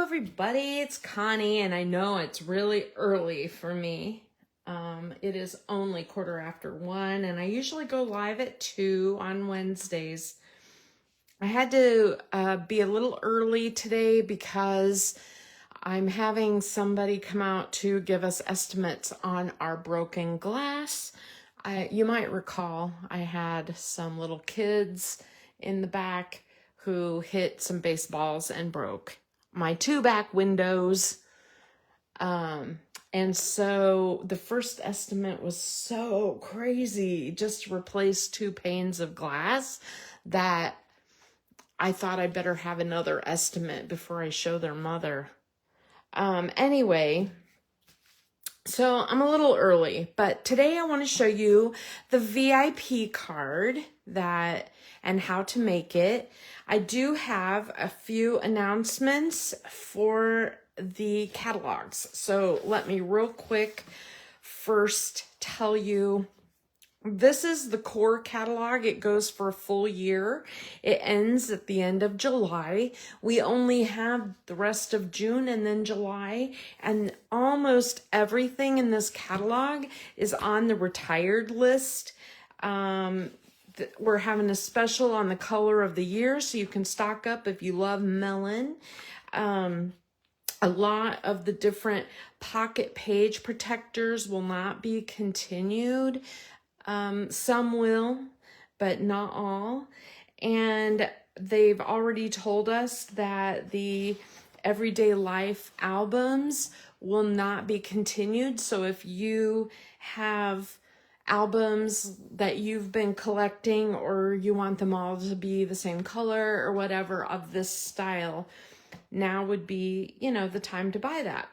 everybody, it's Connie, and I know it's really early for me. It is only 1:15, and I usually go live at 2 on Wednesdays. I had to be a little early today because I'm having somebody come out to give us estimates on our broken glass. You might recall I had some little kids in the back who hit some baseballs and broke my 2 back windows. And so the first estimate was so crazy just to replace 2 panes of glass that I thought I'd better have another estimate before I show their mother. Anyway, so I'm a little early, but today I want to show you the VIP card and how to make it. I do have a few announcements for the catalogs. So let me real quick first tell you, this is the core catalog. It goes for a full year. It ends at the end of July. We only have the rest of June and then July, and almost everything in this catalog is on the retired list. We're having a special on the color of the year, so you can stock up if you love melon. A lot of the different pocket page protectors will not be continued. Some will, but not all. And they've already told us that the Everyday Life albums will not be continued. So if you have albums that you've been collecting, or you want them all to be the same color or whatever of this style, now would be, the time to buy that.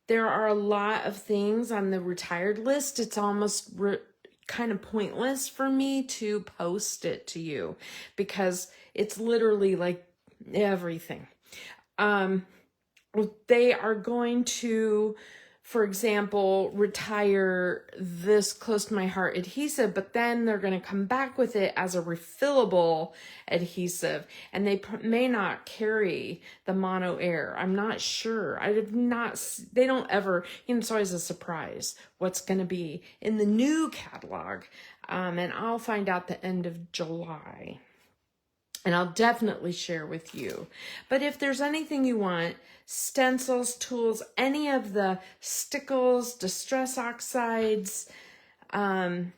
There are a lot of things on the retired list. It's almost kind of pointless for me to post it to you because it's literally like everything. They are going to, for example, retire this Close to My Heart adhesive, but then they're going to come back with it as a refillable adhesive, and they may not carry the Mono Air. I'm not sure. They don't ever, it's always a surprise what's going to be in the new catalog, and I'll find out the end of July. And I'll definitely share with you. But if there's anything you want, stencils, tools, any of the stickles, distress oxides, the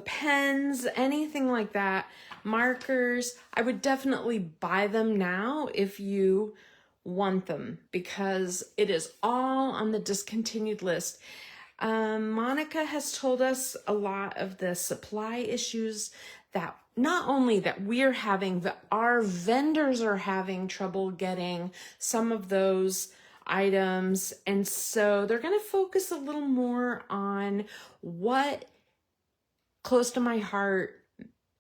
pens, anything like that, markers, I would definitely buy them now if you want them, because it is all on the discontinued list. Monica has told us a lot of the supply issues that not only that we're having, but our vendors are having trouble getting some of those items. And so they're going to focus a little more on what Close to My Heart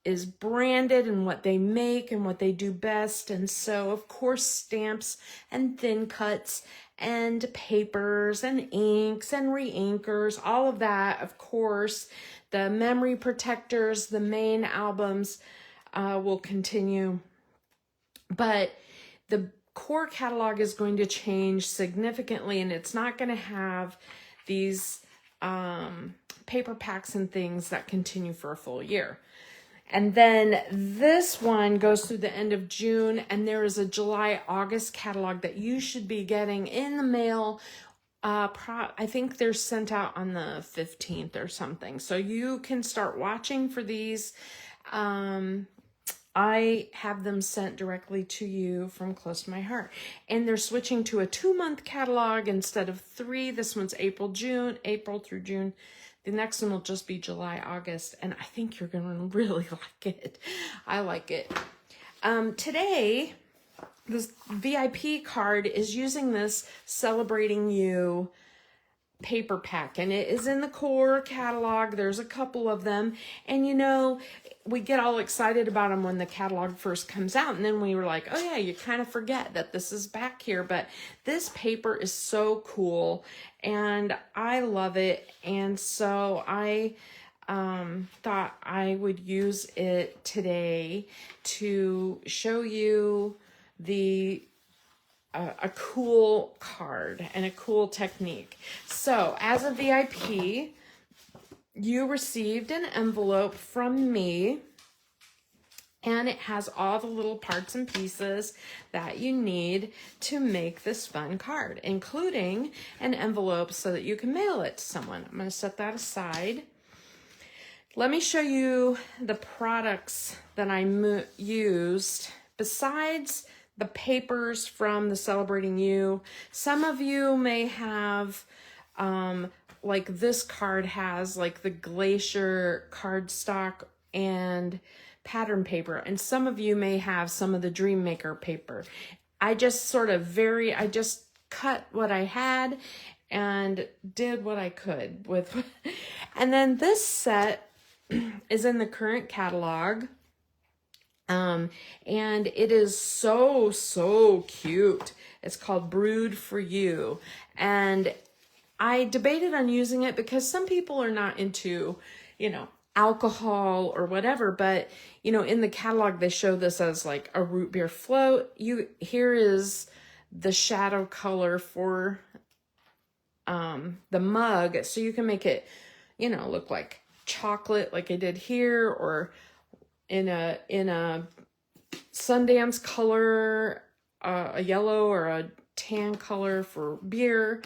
is branded and what they make and what they do best. And so, of course, stamps and thin cuts and papers and inks and re-inkers, all of that, of course. The memory protectors, the main albums will continue. But the core catalog is going to change significantly, and it's not going to have these paper packs and things that continue for a full year. And then this one goes through the end of June, and there is a July-August catalog that you should be getting in the mail. I think they're sent out on the 15th or something. So you can start watching for these. I have them sent directly to you from Close to My Heart. And they're switching to a 2-month catalog instead of 3. This one's April through June. The next one will just be July, August. And I think you're going to really like it. I like it. Today, this VIP card is using this Celebrating You paper pack, and it is in the core catalog. There's a couple of them, and we get all excited about them when the catalog first comes out, and then we were like, oh yeah, you kind of forget that this is back here. But this paper is so cool and I love it, and so I thought I would use it today to show you a cool card and a cool technique. So as a VIP, you received an envelope from me, and it has all the little parts and pieces that you need to make this fun card, including an envelope so that you can mail it to someone. I'm going to set that aside. Let me show you the products that I used besides the papers from the Celebrating You. Some of you may have, like this card has like the Glacier cardstock and pattern paper, and some of you may have some of the Dream Maker paper. I just I just cut what I had and did what I could with. And then this set is in the current catalog. And it is so cute. It's called Brewed for You. And I debated on using it because some people are not into, alcohol or whatever, but in the catalog they show this as like a root beer float. Here is the shadow color for the mug, so you can make it look like chocolate like I did here, or in a Sundance color, a yellow or a tan color for beer.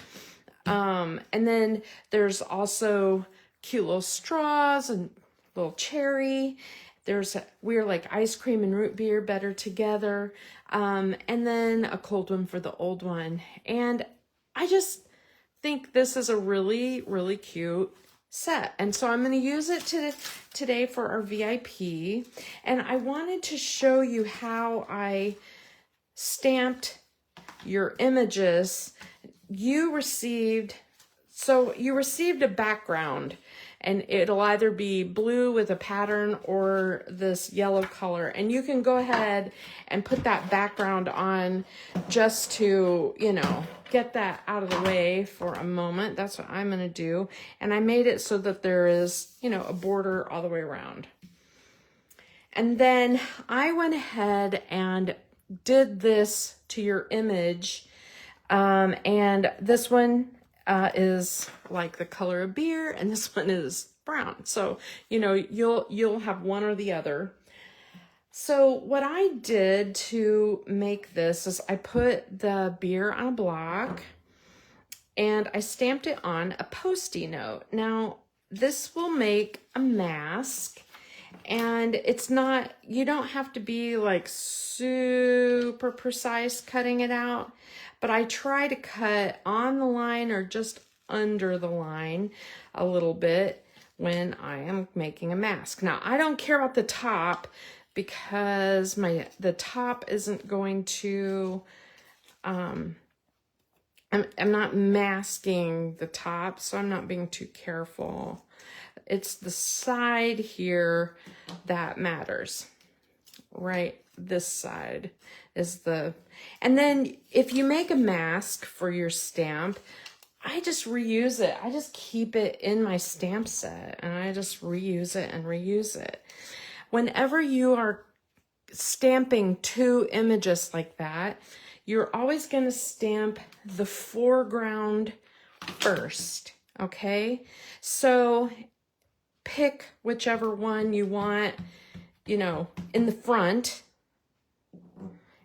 And then there's also cute little straws and little cherry. We're like ice cream and root beer better together. And then a cold one for the old one. And I just think this is a really, really cute set. And so I'm going to use it today for our VIP. And I wanted to show you how I stamped your images. You received a background, and it'll either be blue with a pattern or this yellow color. And you can go ahead and put that background on just to, get that out of the way for a moment. That's what I'm going to do. And I made it so that there is, a border all the way around. And then I went ahead and did this to your image. And this one is like the color of beer, and this one is brown. So, you'll have one or the other. So what I did to make this is I put the beer on a block and I stamped it on a Post-it note. Now, this will make a mask, and you don't have to be like super precise cutting it out, but I try to cut on the line or just under the line a little bit when I am making a mask. Now, I don't care about the top because the top isn't going to, I'm not masking the top, so I'm not being too careful. It's the side here that matters, right? This side is and then if you make a mask for your stamp, I just reuse it. I just keep it in my stamp set and I just reuse it and reuse it. Whenever you are stamping two images like that, you're always going to stamp the foreground first, okay? So pick whichever one you want, in the front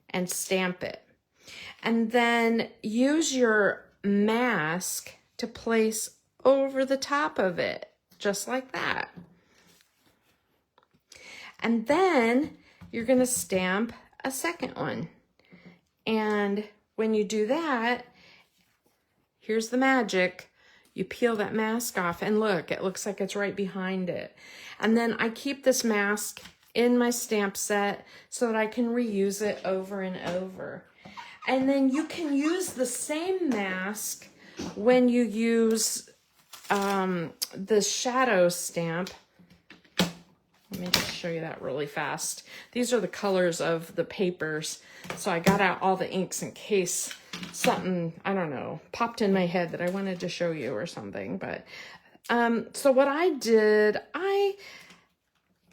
and stamp it. And then use your mask to place over the top of it, just like that. And then you're going to stamp a second one. And when you do that, here's the magic. You peel that mask off and look, it looks like it's right behind it. And then I keep this mask in my stamp set so that I can reuse it over and over. And then you can use the same mask when you use the shadow stamp. Let me just show you that really fast. These are the colors of the papers. So I got out all the inks in case something, I don't know, popped in my head that I wanted to show you or something. But so what I did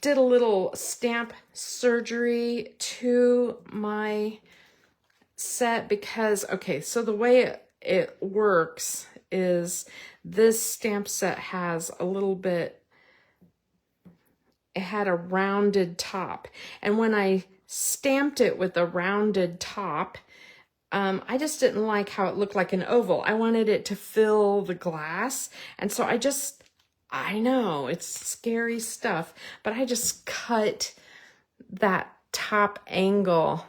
a little stamp surgery to my set because, okay, so the way it works is this stamp set has a little bit, it had a rounded top. And when I stamped it with a rounded top, I just didn't like how it looked like an oval. I wanted it to fill the glass. And so I know it's scary stuff, but I just cut that top angle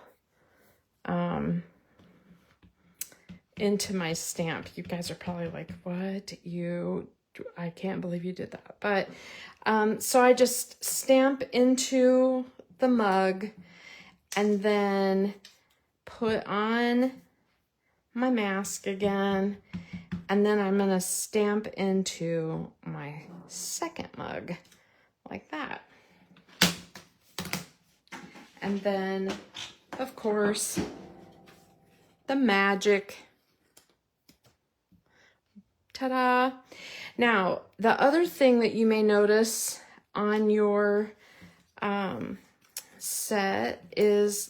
into my stamp. You guys are probably like, what? I can't believe you did that. But so I just stamp into the mug and then put on my mask again, and then I'm gonna stamp into my second mug like that. And then, of course, the magic. Ta-da! Now, the other thing that you may notice on your set is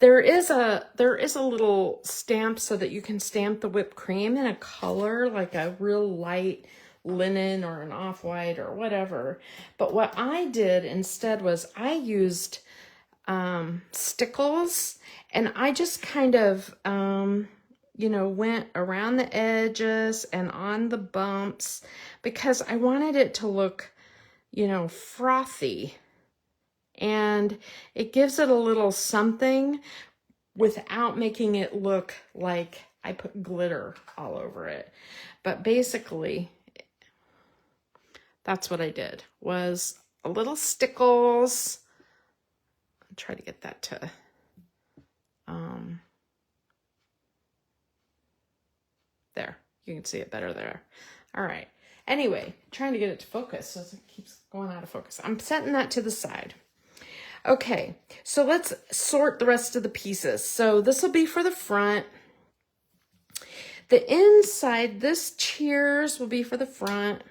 there is a little stamp so that you can stamp the whipped cream in a color, like a real light linen or an off-white or whatever. But what I did instead was I used stickles, and I just kind of you know, went around the edges and on the bumps because I wanted it to look, you know, frothy. And it gives it a little something without making it look like I put glitter all over it. But basically, that's what I did, was a little stickles. I'll try to get that to, there. You can see it better there. All right. Anyway, trying to get it to focus, so it keeps going out of focus. I'm setting that to the side. Okay, so let's sort the rest of the pieces. So this will be for the front. The inside, this cheers will be for the front.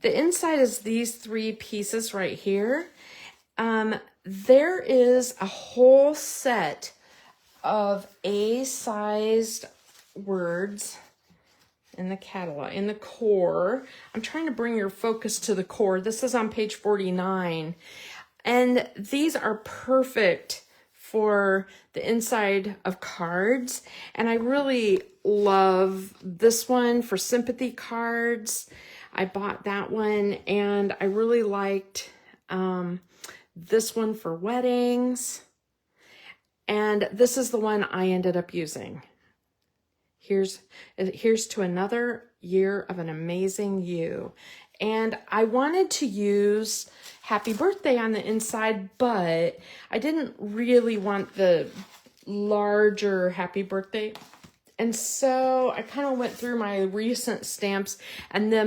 The inside is these three pieces right here. There is a whole set of A-sized words in the catalog, in the core. I'm trying to bring your focus to the core. This is on page 49. And these are perfect for the inside of cards. And I really love this one for sympathy cards. I bought that one, and I really liked this one for weddings. And this is the one I ended up using. Here's to another year of an amazing you. And I wanted to use happy birthday on the inside, but I didn't really want the larger happy birthday. And so I kind of went through my recent stamps, and the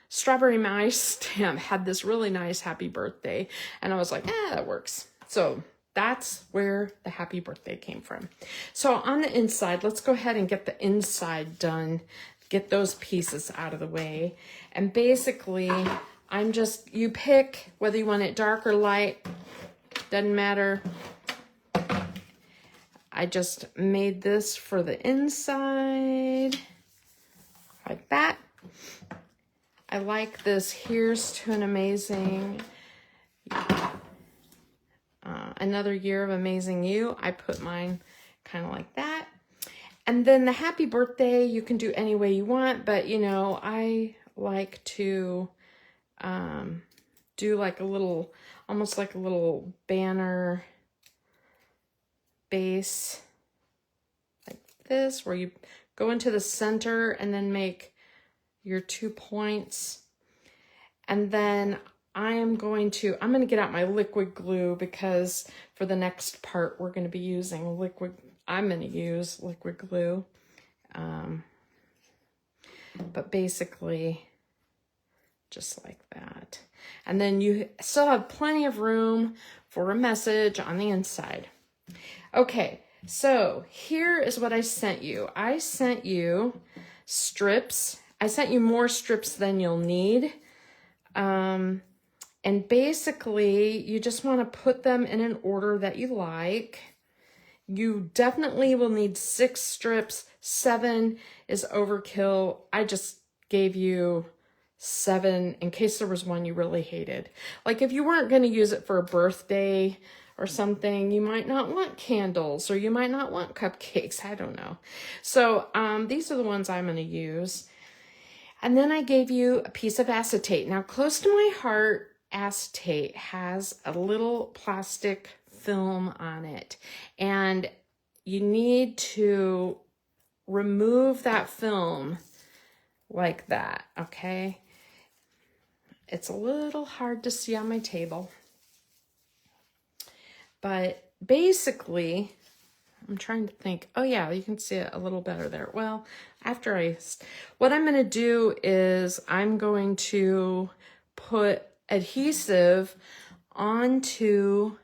strawberry mouse stamp had this really nice happy birthday. And I was like, that works. So that's where the happy birthday came from. So on the inside, let's go ahead and get the inside done. Get those pieces out of the way. And basically, you pick whether you want it dark or light, doesn't matter. I just made this for the inside, like that. I like this, here's to an amazing, another year of amazing you. I put mine kind of like that. And then the happy birthday, you can do any way you want, but you know, I like to do like a little, almost like a little banner base like this, where you go into the center and then make your 2 points. And then I'm going to get out my liquid glue, because for the next part, we're going to be using I'm going to use liquid glue. But basically, just like that. And then you still have plenty of room for a message on the inside. Okay, so here is what I sent you. I sent you strips. I sent you more strips than you'll need. And basically, you just want to put them in an order that you like. You definitely will need 6 strips. 7 is overkill. I just gave you 7 in case there was one you really hated. Like if you weren't going to use it for a birthday or something, you might not want candles or you might not want cupcakes. I don't know. So these are the ones I'm going to use. And then I gave you a piece of acetate. Now, close to my heart, acetate has a little plastic film on it. And you need to remove that film like that, okay? It's a little hard to see on my table. But basically, I'm trying to think. Oh yeah, you can see it a little better there. Well, what I'm going to do is I'm going to put adhesive onto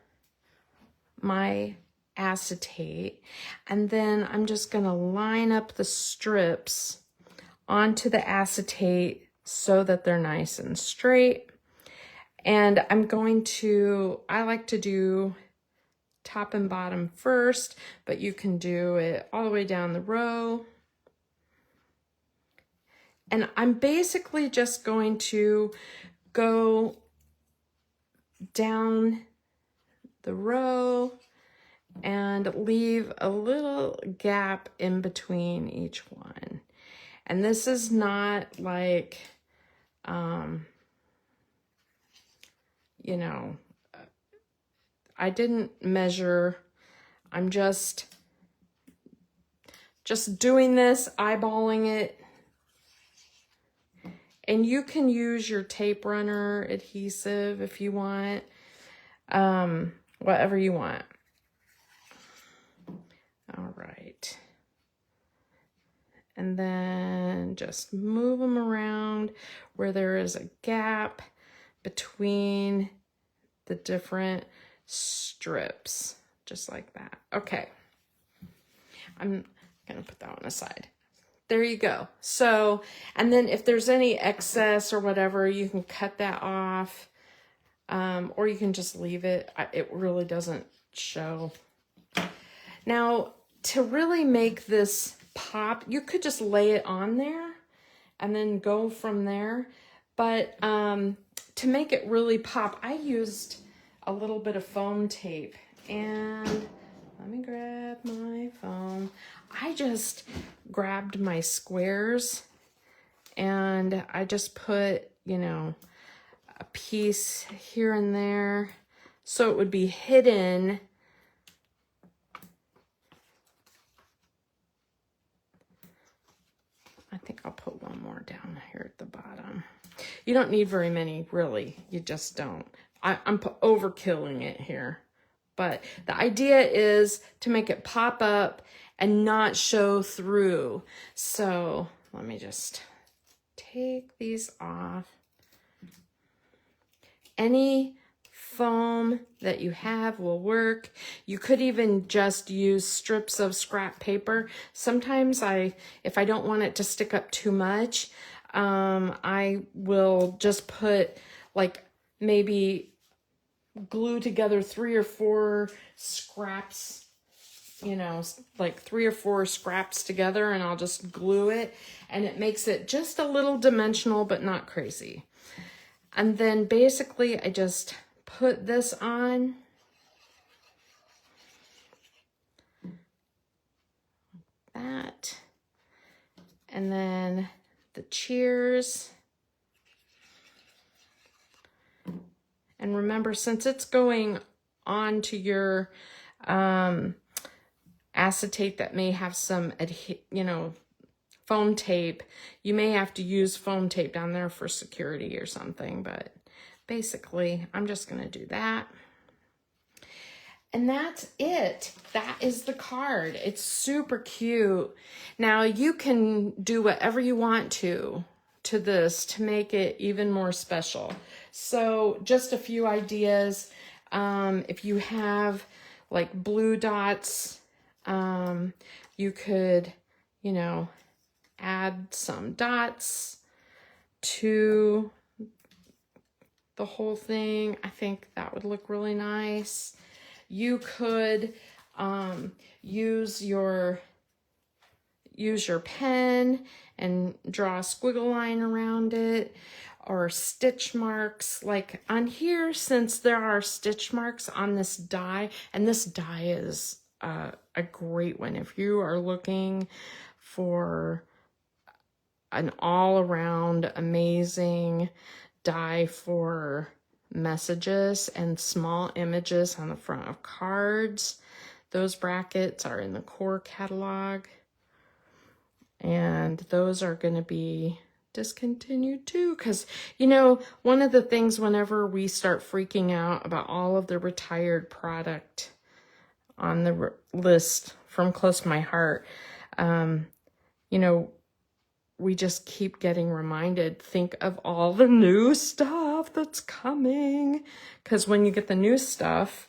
my acetate, and then I'm just going to line up the strips onto the acetate so that they're nice and straight. And I like to do top and bottom first, but you can do it all the way down the row. And I'm basically just going to go down the row and leave a little gap in between each one. And this is not like, you know, I didn't measure. I'm just doing this, eyeballing it. And you can use your tape runner adhesive if you want, whatever you want. All right. And then just move them around where there is a gap between the different strips, just like that. Okay. I'm going to put that one aside. There you go. So, and then if there's any excess or whatever, you can cut that off, or you can just leave it. It really doesn't show. Now, to really make this pop, you could just lay it on there and then go from there. But to make it really pop, I used a little bit of foam tape. And let me grab my foam. I just grabbed my squares and I just put, you know, a piece here and there so it would be hidden. I think I'll put one more down here at the bottom. You don't need very many, really. You just don't. I'm overkilling it here. But the idea is to make it pop up and not show through. So let me just take these off. Any foam that you have will work. You could even just use strips of scrap paper. Sometimes if I don't want it to stick up too much, I will just put like maybe glue together 3 or 4 scraps, you know, like 3 or 4 scraps together, and I'll just glue it, and it makes it just a little dimensional, but not crazy. And then basically I just put this on. That. And then the cheers. And remember, since it's going onto your acetate that may have some, foam tape, you may have to use foam tape down there for security or something. But basically, I'm just going to do that. And that's it. That is the card. It's super cute. Now, you can do whatever you want to this to make it even more special. So just a few ideas. If you have like blue dots, you could, add some dots to the whole thing. I think that would look really nice. You could Use your pen and draw a squiggle line around it, or stitch marks like on here, since there are stitch marks on this die, and this die is a great one if you are looking for an all-around amazing die for messages and small images on the front of cards. Those brackets are in the core catalog, and those are going to be discontinued too, because you know, one of the things whenever we start freaking out about all of the retired product on the list from close to my heart, you know, we just keep getting reminded, think of all the new stuff that's coming, because when you get the new stuff,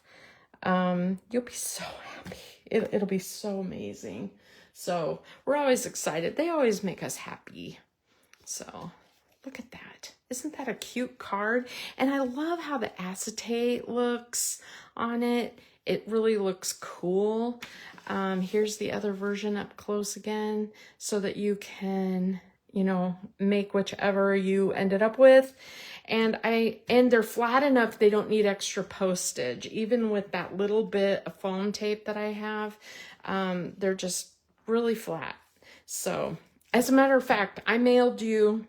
you'll be so happy. It'll be so amazing. So we're always excited. They always make us happy. So look at that. Isn't that a cute card? And I love how the acetate looks on it. It really looks cool. Here's the other version up close again, so that you can, you know, make whichever you ended up with. And they're flat enough, they don't need extra postage. Even with that little bit of foam tape that I have, they're just really flat. So, as a matter of fact, I mailed you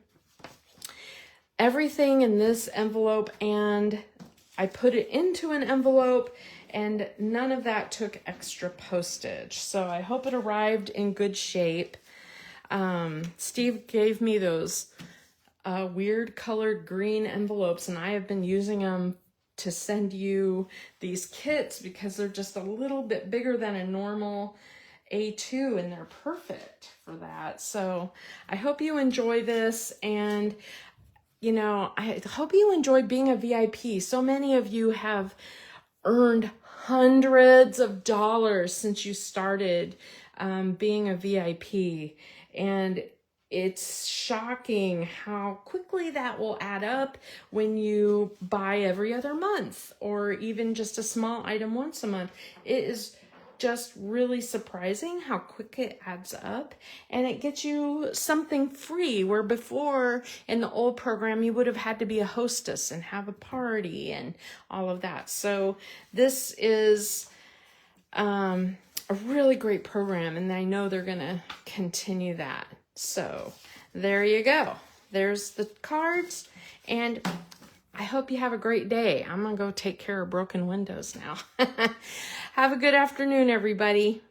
everything in this envelope, and I put it into an envelope, and none of that took extra postage. So I hope it arrived in good shape. Steve gave me those weird colored green envelopes, and I have been using them to send you these kits because they're just a little bit bigger than a normal A2, and they're perfect for that. So I hope you enjoy this, and you know, I hope you enjoy being a VIP. So many of you have earned hundreds of dollars since you started being a VIP, and it's shocking how quickly that will add up when you buy every other month, or even just a small item once a month. It is just really surprising how quick it adds up, and it gets you something free, where before in the old program you would have had to be a hostess and have a party and all of that. So this is a really great program, and I know they're gonna continue that. So there you go. There's the cards, and I hope you have a great day. I'm gonna go take care of broken windows now. Have a good afternoon, everybody.